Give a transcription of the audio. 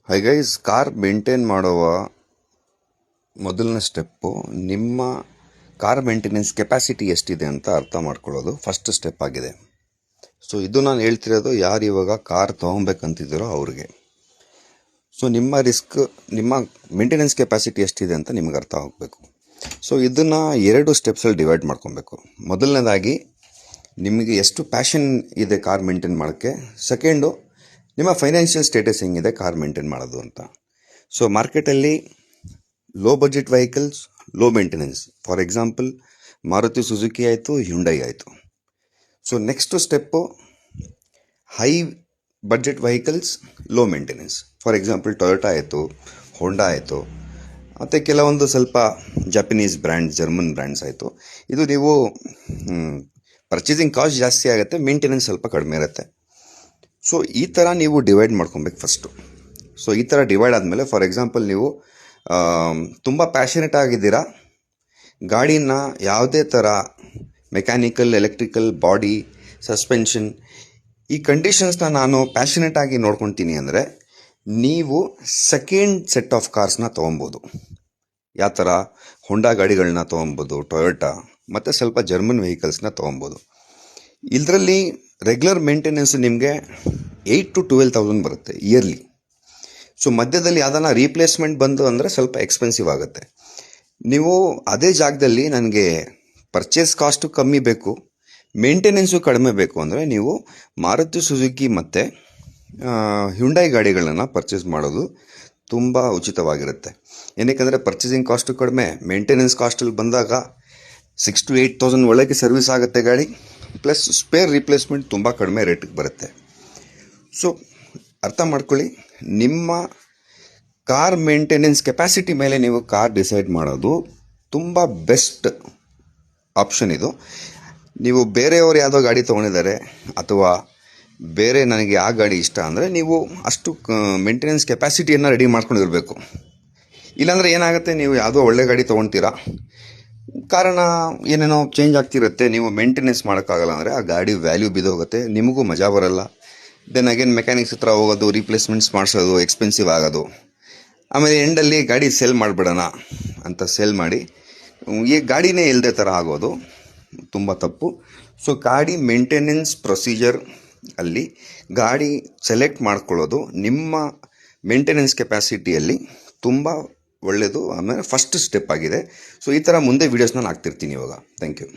High guys, car maintain ಮಾಡುವ ಮೊದಲನೇ step ನಿಮ್ಮ ಕಾರ್ ಮೇಂಟೆನೆನ್ಸ್ ಕೆಪಾಸಿಟಿ ಎಷ್ಟಿದೆ ಅಂತ ಅರ್ಥ ಮಾಡ್ಕೊಳ್ಳೋದು ಫಸ್ಟ್ ಸ್ಟೆಪ್ ಆಗಿದೆ. ಸೊ ಇದು ನಾನು ಹೇಳ್ತಿರೋದು ಯಾರು ಇವಾಗ ಕಾರ್ ತೊಗೊಬೇಕಂತಿದ್ದೀರೋ ಅವ್ರಿಗೆ. ಸೊ ನಿಮ್ಮ ಮೇಂಟೆನೆನ್ಸ್ ಕೆಪಾಸಿಟಿ ಎಷ್ಟಿದೆ ಅಂತ ನಿಮ್ಗೆ ಅರ್ಥ ಆಗಬೇಕು. ಸೊ ಇದನ್ನು 2 ಸ್ಟೆಪ್ಸಲ್ಲಿ ಡಿವೈಡ್ ಮಾಡ್ಕೊಬೇಕು. ಮೊದಲನೇದಾಗಿ ನಿಮಗೆ ಎಷ್ಟು ಪ್ಯಾಷನ್ ಇದೆ ಕಾರ್ ಮೇಂಟೈನ್ ಮಾಡೋಕ್ಕೆ. ಸೆಕೆಂಡು, ನಿಮ್ಮ ಫೈನಾನ್ಷಿಯಲ್ ಸ್ಟೇಟಸ್ ಹೆಂಗಿದೆ ಕಾರ್ ಮೇಂಟೈನ್ ಮಾಡೋದು ಅಂತ. ಸೊ ಮಾರ್ಕೆಟಲ್ಲಿ low budget vehicles, low maintenance. For example Maruti Suzuki ಆಯಿತು, ಹ್ಯುಂಡೈ ಆಯಿತು. So next step high budget vehicles, low maintenance. For example Toyota ಆಯಿತು, ಹೋಂಡಾ ಆಯಿತು, ಮತ್ತು ಕೆಲವೊಂದು ಸ್ವಲ್ಪ ಜಪನೀಸ್ ಬ್ರ್ಯಾಂಡ್ಸ್, ಜರ್ಮನ್ ಬ್ರ್ಯಾಂಡ್ಸ್ ಆಯಿತು. ಇದು ನೀವು ಪರ್ಚೇಸಿಂಗ್ ಕಾಸ್ಟ್ ಜಾಸ್ತಿ ಆಗುತ್ತೆ, ಮೇಂಟೆನೆನ್ಸ್ ಸ್ವಲ್ಪ ಕಡಿಮೆ ಇರುತ್ತೆ. ಸೊ ಈ ಥರ ನೀವು ಡಿವೈಡ್ ಮಾಡ್ಕೊಬೇಕು ಫಸ್ಟು. ಸೊ ಈ ಥರ ಡಿವೈಡ್ ಆದಮೇಲೆ, ಫಾರ್ ಎಕ್ಸಾಂಪಲ್ ನೀವು ತುಂಬ ಪ್ಯಾಷನೇಟ್ ಆಗಿದ್ದೀರಾ, ಗಾಡಿನ ಯಾವುದೇ ಥರ ಮೆಕ್ಯಾನಿಕಲ್, ಎಲೆಕ್ಟ್ರಿಕಲ್, ಬಾಡಿ, ಸಸ್ಪೆನ್ಷನ್ ಈ ಕಂಡೀಷನ್ಸ್ನ ನಾನು ಪ್ಯಾಷನೇಟ್ ಆಗಿ ನೋಡ್ಕೊತೀನಿ ಅಂದರೆ ನೀವು ಸೆಕೆಂಡ್ ಸೆಟ್ ಆಫ್ ಕಾರ್ಸ್ನ ತೊಗೊಬೋದು. ಯಾವ ಥರ ಹೋಂಡಾ ಗಾಡಿಗಳನ್ನ ತೊಗೊಬೋದು, ಟೊಯೋಟಾ, ಮತ್ತು ಸ್ವಲ್ಪ ಜರ್ಮನ್ ವೆಹಿಕಲ್ಸ್ನ ತೊಗೊಬೋದು. ಇದರಲ್ಲಿ ರೆಗ್ಯುಲರ್ ಮೇಂಟೆನೆನ್ಸ್ ನಿಮಗೆ 8,000 to 12,000 ಬರುತ್ತೆ ಇಯರ್ಲಿ. ಸೊ ಮಧ್ಯದಲ್ಲಿ ಯಾವ್ದಾನ ರೀಪ್ಲೇಸ್ಮೆಂಟ್ ಬಂದು ಅಂದರೆ ಸ್ವಲ್ಪ ಎಕ್ಸ್ಪೆನ್ಸಿವ್ ಆಗುತ್ತೆ. ನೀವು ಅದೇ ಜಾಗದಲ್ಲಿ ನನಗೆ ಪರ್ಚೇಸ್ ಕಾಸ್ಟು ಕಮ್ಮಿ ಬೇಕು, ಮೇಂಟೆನೆನ್ಸು ಕಡಿಮೆ ಬೇಕು ಅಂದರೆ ನೀವು ಮಾರುತಿ ಸುಜುಕಿ ಮತ್ತು ಹ್ಯುಂಡೈ ಗಾಡಿಗಳನ್ನು ಪರ್ಚೇಸ್ ಮಾಡೋದು ತುಂಬ ಉಚಿತವಾಗಿರುತ್ತೆ. ಏನಕ್ಕೆ ಪರ್ಚೇಸಿಂಗ್ ಕಾಸ್ಟು ಕಡಿಮೆ, ಮೇಂಟೆನೆನ್ಸ್ ಕಾಸ್ಟಲ್ಲಿ ಬಂದಾಗ 6,000 to 8,000 ಒಳಗೆ ಸರ್ವಿಸ್ ಆಗುತ್ತೆ ಗಾಡಿ, ಪ್ಲಸ್ ಸ್ಪೇರ್ ರಿಪ್ಲೇಸ್ಮೆಂಟ್ ತುಂಬ ಕಡಿಮೆ ರೇಟಿಗೆ ಬರುತ್ತೆ. ಸೊ ಅರ್ಥ ಮಾಡ್ಕೊಳ್ಳಿ, ನಿಮ್ಮ ಕಾರ್ ಮೇಂಟೆನೆನ್ಸ್ ಕೆಪಾಸಿಟಿ ಮೇಲೆ ನೀವು ಕಾರ್ ಡಿಸೈಡ್ ಮಾಡೋದು ತುಂಬ ಬೆಸ್ಟ್ ಆಪ್ಷನ್ ಇದು. ನೀವು ಬೇರೆಯವರು ಯಾವುದೋ ಗಾಡಿ ತೊಗೊಂಡಿದ್ದಾರೆ ಅಥವಾ ಬೇರೆ ನನಗೆ ಆ ಗಾಡಿ ಇಷ್ಟ ಅಂದರೆ ನೀವು ಅಷ್ಟು ಮೇಂಟೆನೆನ್ಸ್ ಕೆಪಾಸಿಟಿಯನ್ನು ರೆಡಿ ಮಾಡ್ಕೊಂಡಿರಬೇಕು. ಇಲ್ಲಾಂದರೆ ಏನಾಗುತ್ತೆ, ನೀವು ಯಾವುದೋ ಒಳ್ಳೆ ಗಾಡಿ ತೊಗೊಳ್ತೀರಾ, ಕಾರಣ ಏನೇನೋ ಚೇಂಜ್ ಆಗ್ತಿರುತ್ತೆ, ನೀವು ಮೇಂಟೆನೆನ್ಸ್ ಮಾಡೋಕ್ಕಾಗಲ್ಲ ಅಂದರೆ ಆ ಗಾಡಿ ವ್ಯಾಲ್ಯೂ ಬಿದ್ದೋಗುತ್ತೆ, ನಿಮಗೂ ಮಜಾ ಬರಲ್ಲ. ದೆನ್ ಅಗೇನ್ ಮೆಕ್ಯಾನಿಕ್ಸ್ ಹತ್ರ ಹೋಗೋದು, ರೀಪ್ಲೇಸ್ಮೆಂಟ್ಸ್ ಮಾಡಿಸೋದು, ಎಕ್ಸ್ಪೆನ್ಸಿವ್ ಆಗೋದು. ಆಮೇಲೆ ಎಂಡಲ್ಲಿ ಗಾಡಿ ಸೇಲ್ ಮಾಡಿಬಿಡೋಣ ಅಂತ ಸೇಲ್ ಮಾಡಿ ಈ ಗಾಡಿನೇ ಇಲ್ಲದೆ ಥರ ಆಗೋದು ತುಂಬ ತಪ್ಪು. ಸೊ ಗಾಡಿ ಮೇಂಟೆನೆನ್ಸ್ ಪ್ರೊಸೀಜರ್ ಅಲ್ಲಿ ಗಾಡಿ ಸೆಲೆಕ್ಟ್ ಮಾಡ್ಕೊಳ್ಳೋದು ನಿಮ್ಮ ಮೇಂಟೆನೆನ್ಸ್ ಕೆಪಾಸಿಟಿಯಲ್ಲಿ ತುಂಬ ಒಳ್ಳೆಯದು. ಆಮೇಲೆ ಫಸ್ಟ್ ಸ್ಟೆಪ್ ಆಗಿದೆ. ಸೊ ಈ ಥರ ಮುಂದೆ ವೀಡಿಯೋಸ್ ನಾನು ಹಾಕ್ತಿರ್ತೀನಿ ಇವಾಗ. Thank you.